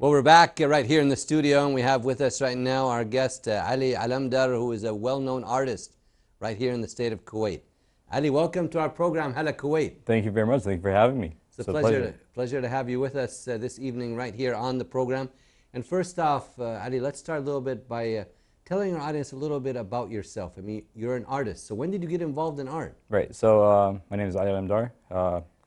Well, we're back right here in the studio, and we have with us right now our guest, Ali Alamdar, who is a well-known artist right here in the state of Kuwait. Ali, welcome to our program, Hala Kuwait. Thank you very much. Thank you for having me. It's a pleasure to have you with us this evening right here on the program. And first off, Ali, let's start a little bit by telling our audience a little bit about yourself. I mean, you're an artist, so when did you get involved in art? Right, so my name is Ali Alamdar,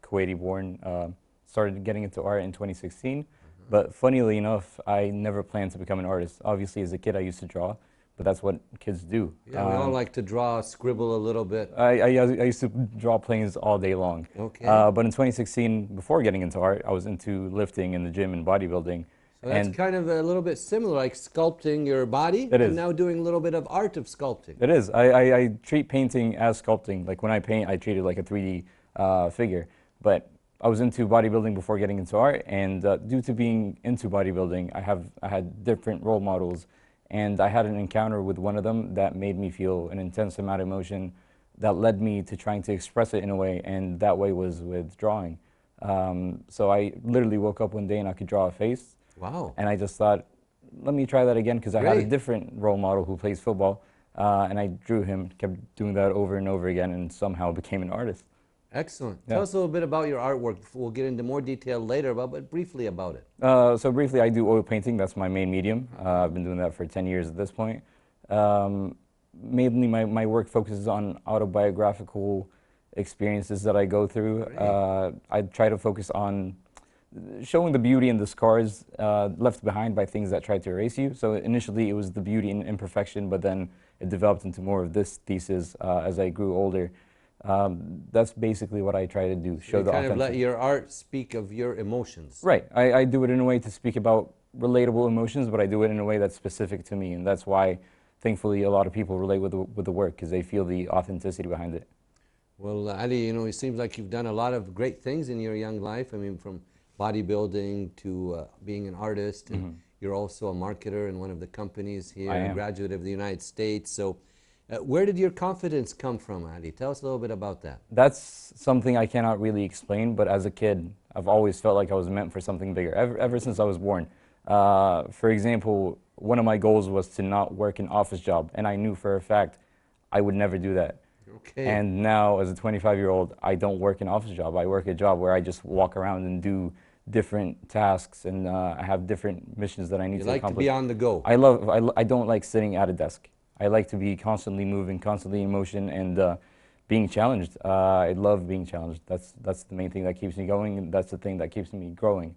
Kuwaiti born, started getting into art in 2016. But funnily enough, I never planned to become an artist. Obviously, as a kid, I used to draw, but that's what kids do. Yeah, we all like to draw, scribble a little bit. I used to draw planes all day long. Okay. But in 2016, before getting into art, I was into lifting in the gym and bodybuilding. So that's kind of a little bit similar, like sculpting your body. It is. And now doing a little bit of art of sculpting. It is. I treat painting as sculpting. Like when I paint, I treat it like a 3D figure. But I was into bodybuilding before getting into art, and due to being into bodybuilding, I had different role models, and I had an encounter with one of them that made me feel an intense amount of emotion that led me to trying to express it in a way, and that way was with drawing. So I literally woke up one day and I could draw a face. Wow. And I just thought, let me try that again, because I had a different role model who plays football, and I drew him, kept doing that over and over again, and somehow became an artist. Excellent. Yeah. Tell us a little bit about your artwork. We'll get into more detail later, but briefly about it. So briefly, I do oil painting. That's my main medium. I've been doing that for 10 years at this point. Mainly my work focuses on autobiographical experiences that I go through. I try to focus on showing the beauty and the scars left behind by things that tried to erase you. So initially, it was the beauty and imperfection, but then it developed into more of this thesis as I grew older. That's basically what I try to do, show the authenticity. Kind of let your art speak of your emotions. Right. I do it in a way to speak about relatable emotions, but I do it in a way that's specific to me, and that's why, thankfully, a lot of people relate with the work, because they feel the authenticity behind it. Well, Ali, you know, it seems like you've done a lot of great things in your young life. I mean, from bodybuilding to being an artist, and you're also a marketer in one of the companies here, a graduate of the United States. So where did your confidence come from, Ali? Tell us a little bit about that. That's something I cannot really explain, but as a kid, I've always felt like I was meant for something bigger, ever since I was born. For example, one of my goals was to not work an office job, and I knew for a fact I would never do that. Okay. And now, as a 25-year-old, I don't work an office job. I work a job where I just walk around and do different tasks, and I have different missions that I need to accomplish. You like to be on the go. I don't like sitting at a desk. I like to be constantly moving, constantly in motion, and being challenged. I love being challenged. That's the main thing that keeps me going, and that's the thing that keeps me growing.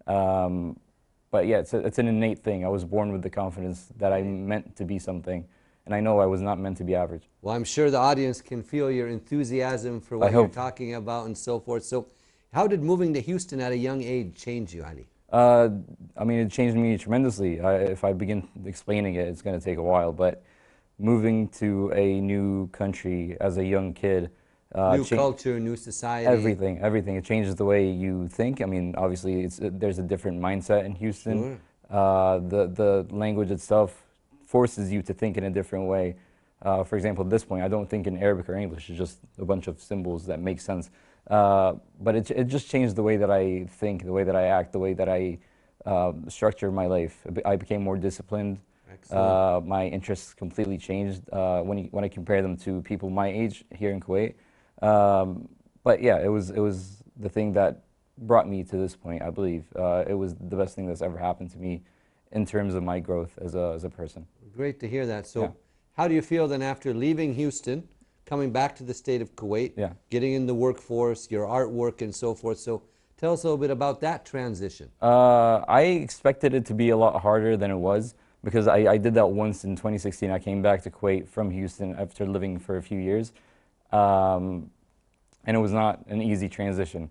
But yeah, it's an innate thing. I was born with the confidence that I'm meant to be something, and I know I was not meant to be average. Well, I'm sure the audience can feel your enthusiasm for what you're talking about and so forth. So how did moving to Houston at a young age change you, Ali? I mean, it changed me tremendously. If I begin explaining it, it's going to take a while, but moving to a new country as a young kid. New culture, new society. Everything. It changes the way you think. I mean, obviously, there's a different mindset in Houston. Sure. The language itself forces you to think in a different way. For example, at this point, I don't think in Arabic or English. It's just a bunch of symbols that make sense. But it just changed the way that I think, the way that I act, the way that I structure my life. I became more disciplined. My interests completely changed when I compare them to people my age here in Kuwait. But yeah, it was the thing that brought me to this point, I believe. It was the best thing that's ever happened to me in terms of my growth as a person. Great to hear that. So how do you feel then after leaving Houston, coming back to the state of Kuwait, getting in the workforce, your artwork and so forth? So tell us a little bit about that transition. I expected it to be a lot harder than it was, because I did that once in 2016. I came back to Kuwait from Houston after living for a few years, and it was not an easy transition.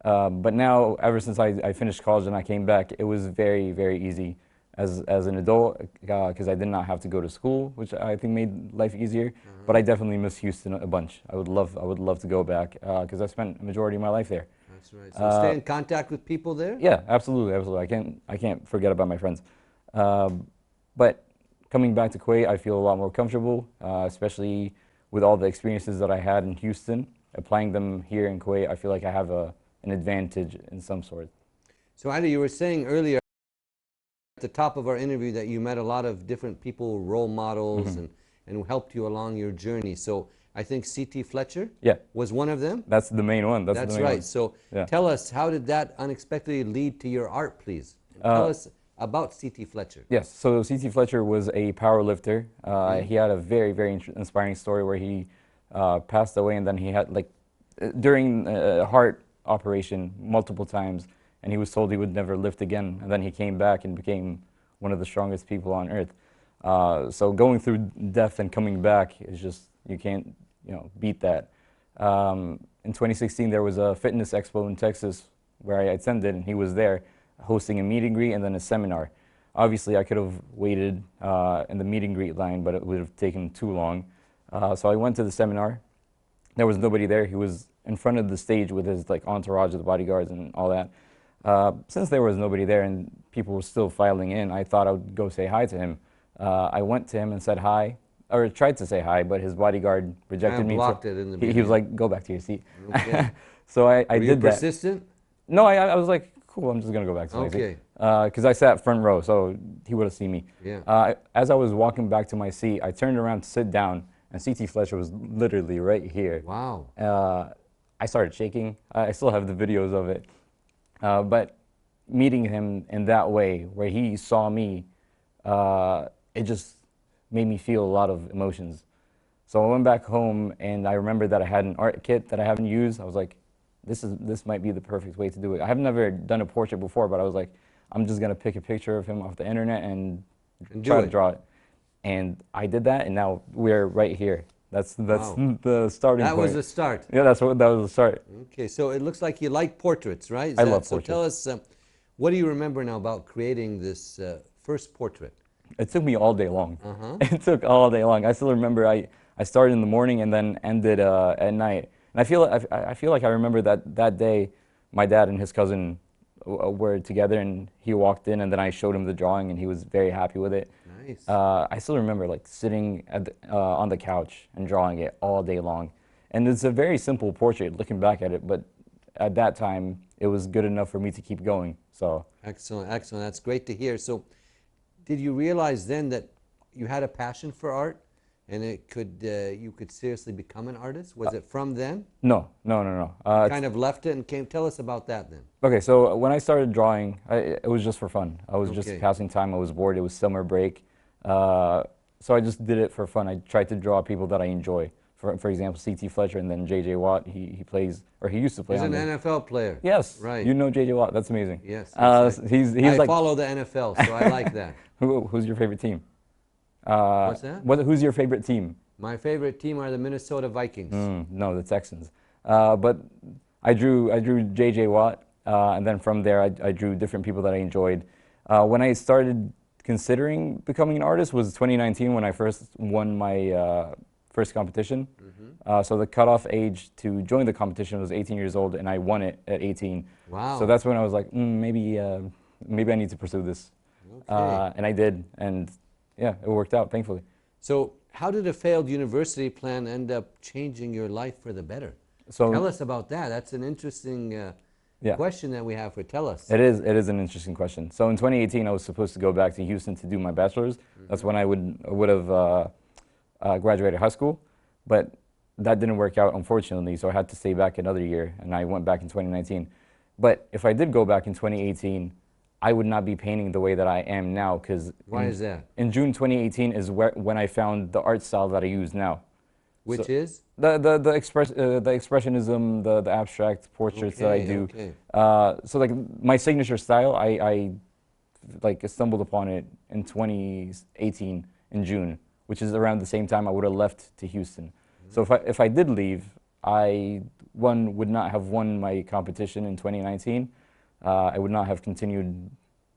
But now, ever since I finished college and I came back, it was very, very easy as an adult, because I did not have to go to school, which I think made life easier. But I definitely miss Houston a bunch. I would love to go back, because I spent a majority of my life there. That's right. So stay in contact with people there? Yeah, absolutely. I can't forget about my friends. But coming back to Kuwait, I feel a lot more comfortable, especially with all the experiences that I had in Houston. Applying them here in Kuwait, I feel like I have an advantage in some sort. So Ali, you were saying earlier at the top of our interview that you met a lot of different people, role models, and who helped you along your journey. So I think C.T. Fletcher was one of them? That's the main one. That's the main right. one. So tell us, how did that unexpectedly lead to your art, please? And tell us about C.T. Fletcher. Yes, so C.T. Fletcher was a power lifter. He had a very, very inspiring story where he passed away, and then he had, like, during a heart operation multiple times, and he was told he would never lift again, and then he came back and became one of the strongest people on earth. So going through death and coming back is just, you can't, beat that. In 2016, there was a fitness expo in Texas where I attended, and he was there hosting a meet and greet and then a seminar. Obviously, I could have waited in the meet and greet line, but it would have taken too long. So I went to the seminar. There was nobody there. He was in front of the stage with his entourage of the bodyguards and all that. Since there was nobody there and people were still filing in, I thought I would go say hi to him. I went to him and said hi, or tried to say hi, but his bodyguard rejected me. Blocked it in the beginning. He was like, go back to your seat. Okay. So I did that. Were you persistent? No, I was like, cool, I'm just going to go back to my seat. Because I sat front row, so he would have seen me. Yeah. As I was walking back to my seat, I turned around to sit down, and C.T. Fletcher was literally right here. Wow. I started shaking. I still have the videos of it. But meeting him in that way, where he saw me, it just made me feel a lot of emotions. So I went back home, and I remember that I had an art kit that I haven't used. I was like, this might be the perfect way to do it. I have never done a portrait before, but I was like, I'm just going to pick a picture of him off the internet and try to draw it. And I did that, and now we're right here. That's wow. the starting point. That was the start. Yeah, that was the start. Okay, so it looks like you like portraits, right? I love portraits. So tell us, what do you remember now about creating this first portrait? It took me all day long. It took all day long. I still remember I started in the morning and then ended at night. And I feel like I remember that day, my dad and his cousin were together, and he walked in, and then I showed him the drawing, and he was very happy with it. Nice. I still remember sitting on the couch and drawing it all day long. And it's a very simple portrait looking back at it, but at that time it was good enough for me to keep going. So excellent, excellent. That's great to hear. So did you realize then that you had a passion for art, and you could seriously become an artist? Was it from then? No. You kind of left it and came. Tell us about that then. Okay, so when I started drawing, it was just for fun. I was just passing time. I was bored. It was summer break. So I just did it for fun. I tried to draw people that I enjoy. For example, C.T. Fletcher, and then J.J. Watt. He plays, or he used to play. He's an NFL player. Yes. Right. You know J.J. Watt. That's amazing. Yes. I follow the NFL, so I like that. Who's your favorite team? What's that? Who's your favorite team? My favorite team are the Minnesota Vikings. No, the Texans. But I drew J.J. Watt, and then from there I drew different people that I enjoyed. When I started considering becoming an artist was 2019, when I first won my first competition. So the cutoff age to join the competition was 18 years old, and I won it at 18. Wow. So that's when I was like, maybe I need to pursue this. Okay. And I did, and yeah, it worked out, thankfully. So how did a failed university plan end up changing your life for the better? So tell us about that. That's an interesting question that we have for Tell Us. It is an interesting question. So in 2018, I was supposed to go back to Houston to do my bachelor's. That's when I would have graduated high school, but that didn't work out, unfortunately, so I had to stay back another year, and I went back in 2019. But if I did go back in 2018, I would not be painting the way that I am now, because why is that? In June 2018 is when I found the art style that I use now. Which is? The expressionism, the abstract portraits that I do. Okay. So my signature style, I stumbled upon it in 2018 in June, which is around the same time I would have left to Houston. So if I did leave, I would not have won my competition in 2019. I would not have continued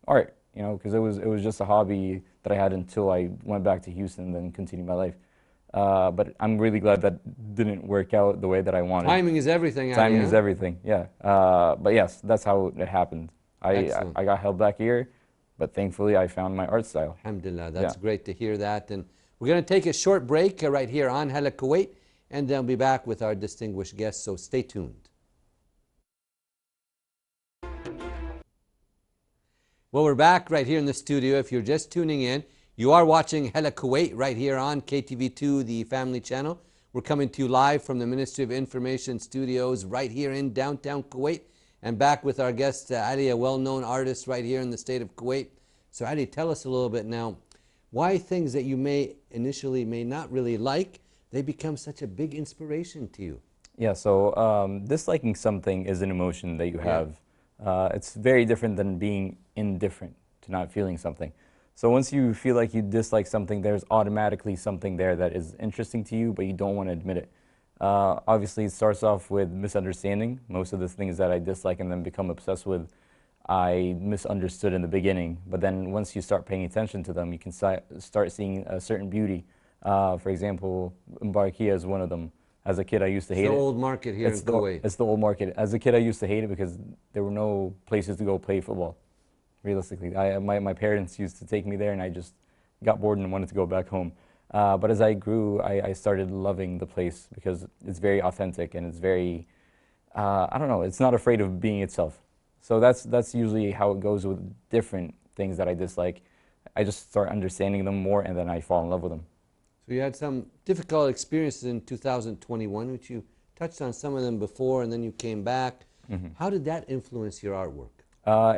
art, because it was just a hobby that I had until I went back to Houston and then continued my life. But I'm really glad that didn't work out the way that I wanted. Timing is everything. Timing is everything, yeah. But yes, that's how it happened. I got held back here, but thankfully I found my art style. Alhamdulillah, that's great to hear that. And we're going to take a short break right here on Hala Kuwait, and then we'll be back with our distinguished guests, so stay tuned. Well, we're back right here in the studio. If you're just tuning in, you are watching Hala Kuwait right here on KTV2, the family channel. We're coming to you live from the Ministry of Information studios right here in downtown Kuwait, and back with our guest Ali, a well-known artist right here in the state of Kuwait. So Ali, tell us a little bit now, why things that you may initially may not really like, they become such a big inspiration to you. Yeah, so disliking something is an emotion that you have. It's very different than being indifferent to not feeling something. So once you feel like you dislike something, there's automatically something there that is interesting to you, but you don't want to admit it. Obviously, it starts off with misunderstanding. Most of the things that I dislike and then become obsessed with, I misunderstood in the beginning. But then once you start paying attention to them, you can start seeing a certain beauty. For example, Mbarkia is one of them. As a kid, I used to hate it. It's the old market here in Kuwait. It's the old market. As a kid, I used to hate it because there were no places to go play football, realistically. My parents used to take me there, and I just got bored and wanted to go back home. But as I grew, I started loving the place because it's very authentic and it's very, I don't know, it's not afraid of being itself. So that's usually how it goes with different things that I dislike. I just start understanding them more, and then I fall in love with them. So you had some difficult experiences in 2021, which you touched on some of them before, and then you came back. How did that influence your artwork?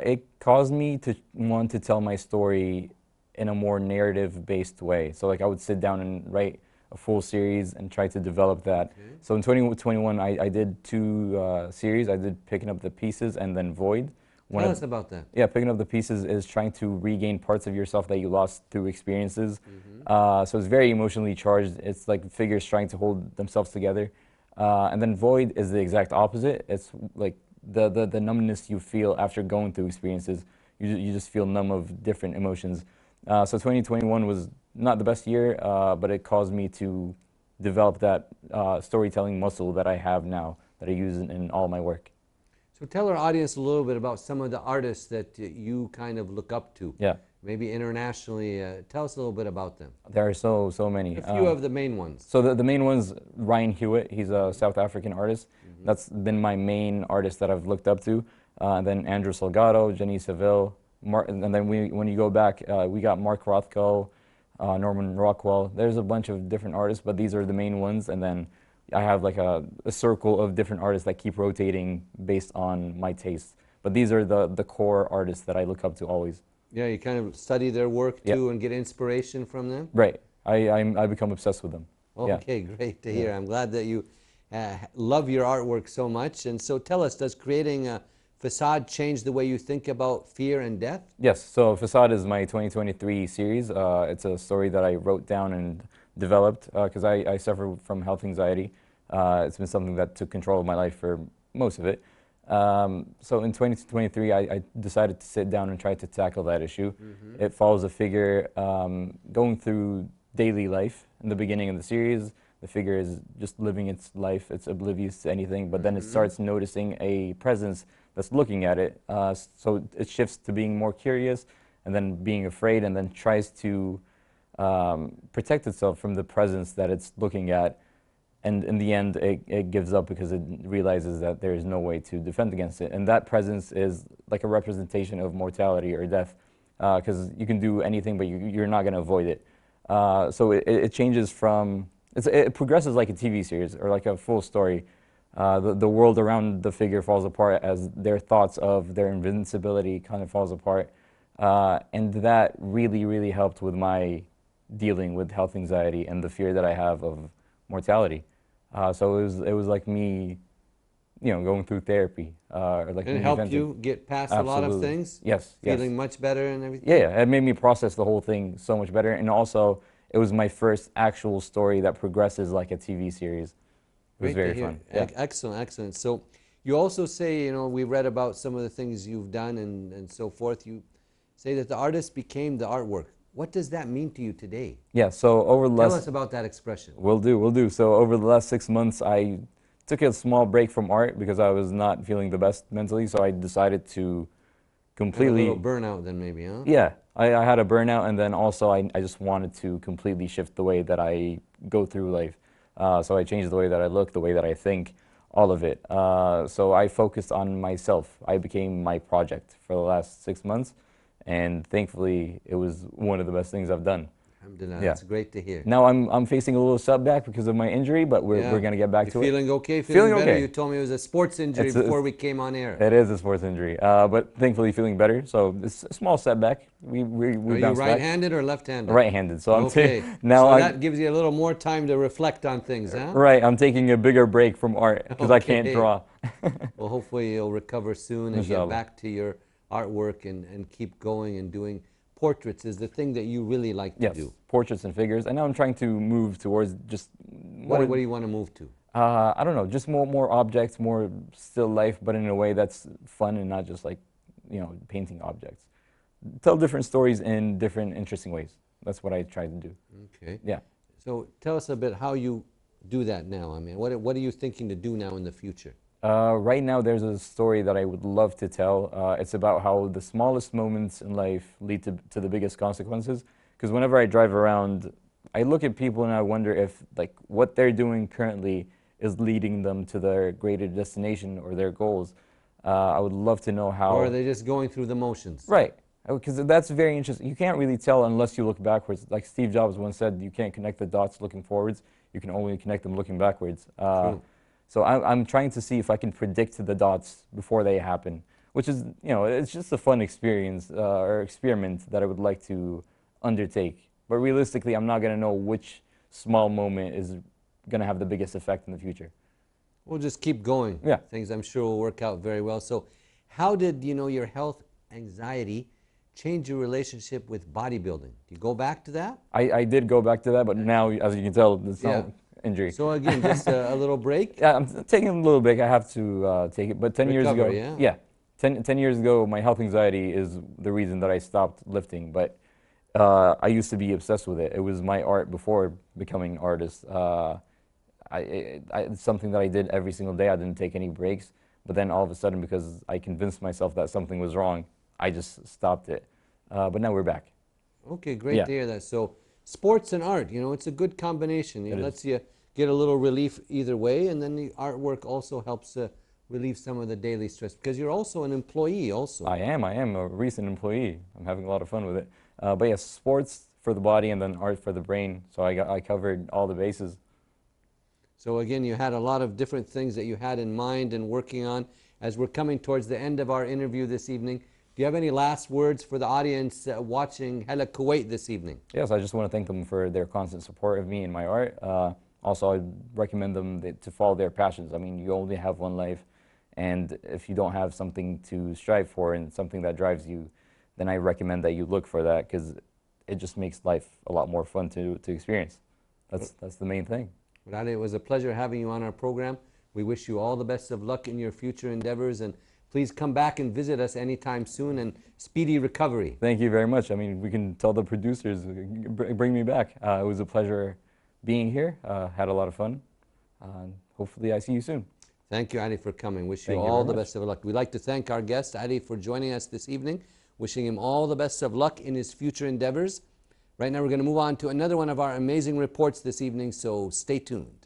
It caused me to want to tell my story in a more narrative-based way. So like I would sit down and write a full series and try to develop that. Okay. So in 2021, I did two series. I did Picking Up the Pieces and then Void. Tell us about that. Yeah, Picking Up the Pieces is trying to regain parts of yourself that you lost through experiences. So it's very emotionally charged. It's like figures trying to hold themselves together. And then Void is the exact opposite. It's like the numbness you feel after going through experiences. You just feel numb of different emotions. So 2021 was not the best year, but it caused me to develop that storytelling muscle that I have now, that I use in all my work. So tell our audience a little bit about some of the artists that you kind of look up to. Yeah. Maybe internationally. Tell us a little bit about them. There are so many. A few of the main ones. So the main one's Ryan Hewitt. He's a South African artist. That's been my main artist that I've looked up to. And then Andrew Salgado, Jenny Seville, and then when you go back, we got Mark Rothko, Norman Rockwell. There's a bunch of different artists, but these are the main ones. And then I have like a circle of different artists that keep rotating based on my taste. But these are the core artists that I look up to always. Yeah, you kind of study their work too and get inspiration from them? Right. I become obsessed with them. Okay, great to hear. I'm glad that you love your artwork so much. And so tell us, does creating a facade change the way you think about fear and death? Yes, so Facade is my 2023 series. It's a story that I wrote down and developed because I suffer from health anxiety. It's been something that took control of my life for most of it. So in 2023, I decided to sit down and try to tackle that issue. It follows a figure going through daily life. In the beginning of the series, the figure is just living its life. It's oblivious to anything, but then it starts noticing a presence that's looking at it. So it shifts to being more curious and then being afraid, and then tries to protect itself from the presence that it's looking at. And in the end, it gives up because it realizes that there is no way to defend against it. And that presence is like a representation of mortality or death, because you can do anything, but you're not going to avoid it. So it changes from, it progresses like a TV series or like a full story. The world around the figure falls apart as their thoughts of their invincibility kind of falls apart. And that really, really helped with my dealing with health anxiety and the fear that I have of mortality. So it was like me, going through therapy. And it helped you get past a lot of things? Yes. Feeling much better and everything? Yeah, it made me process the whole thing so much better. And also, it was my first actual story that progresses like a TV series. It was very fun. Yeah. Excellent, excellent. So you also say, we read about some of the things you've done and so forth. You say that the artist became the artwork. What does that mean to you today? Yeah, so over the last... Tell us about that expression. Will do. So over the last 6 months, I took a small break from art because I was not feeling the best mentally, so I decided to completely... A little burnout then maybe, huh? Yeah, I had a burnout, and then also I just wanted to completely shift the way that I go through life. So I changed the way that I look, the way that I think, all of it. So I focused on myself. I became my project for the last 6 months. and thankfully it was one of the best things I've done. Alhamdulillah, that's great to hear. Now I'm facing a little setback because of my injury, but we're going to get back to it. Feeling okay? Feeling better? Okay. You told me it was a sports injury before we came on air. It is a sports injury, but thankfully feeling better. So it's a small setback. We Are you right-handed or left-handed? Right-handed. So now that gives you a little more time to reflect on things, huh? Right. I'm taking a bigger break from art because I can't draw. Well, hopefully you'll recover soon and get back to your artwork and keep going and doing. Portraits is the thing that you really like to do. Portraits and figures. And now I'm trying to move towards just more. What do you want to move to? I don't know, just more objects, more still life, but in a way that's fun and not just like, you know, painting objects. Tell different stories in different interesting ways. That's what I try to do. Okay. Yeah. So tell us a bit how you do that now. I mean, what are you thinking to do now in the future? Right now there's a story that I would love to tell. It's about how the smallest moments in life lead to the biggest consequences. Because whenever I drive around, I look at people and I wonder if like what they're doing currently is leading them to their greater destination or their goals. I would love to know how. Or are they just going through the motions? Right. Because that's very interesting. You can't really tell unless you look backwards. Like Steve Jobs once said, you can't connect the dots looking forwards. You can only connect them looking backwards. True. So I'm trying to see if I can predict the dots before they happen, which is, you know, it's just a fun experience or experiment that I would like to undertake. But realistically, I'm not going to know which small moment is going to have the biggest effect in the future. We'll just keep going. Yeah. Things I'm sure will work out very well. So how did, you know, your health anxiety change your relationship with bodybuilding? Do you go back to that? I did go back to that, but now, as you can tell, it's not injury. So again, just a little break? Yeah, I'm taking a little break. I have to take it. But 10 years ago, 10 years ago, my health anxiety is the reason that I stopped lifting. But I used to be obsessed with it. It was my art before becoming an artist. It's something that I did every single day. I didn't take any breaks. But then all of a sudden, because I convinced myself that something was wrong, I just stopped it. But now we're back. Okay, great to hear that. So sports and art, you know, it's a good combination. It lets you get a little relief either way, and then the artwork also helps relieve some of the daily stress, because you're also an employee also. I am a recent employee. I'm having a lot of fun with it. But yes, sports for the body and then art for the brain. So I covered all the bases. So again, you had a lot of different things that you had in mind and working on. As we're coming towards the end of our interview this evening, do you have any last words for the audience watching Hala Kuwait this evening? Yes, I just want to thank them for their constant support of me and my art. Also, I'd recommend them to follow their passions. I mean, you only have one life, and if you don't have something to strive for and something that drives you, then I recommend that you look for that, because it just makes life a lot more fun to experience. That's the main thing. Well, Ali, it was a pleasure having you on our program. We wish you all the best of luck in your future endeavors, and please come back and visit us anytime soon, and speedy recovery. Thank you very much. I mean, we can tell the producers, bring me back. It was a pleasure being here. Had a lot of fun. Hopefully I see you soon. Thank you, Ali, for coming. Wish you all the best of luck. We'd like to thank our guest, Ali, for joining us this evening. Wishing him all the best of luck in his future endeavors. Right now we're going to move on to another one of our amazing reports this evening, so stay tuned.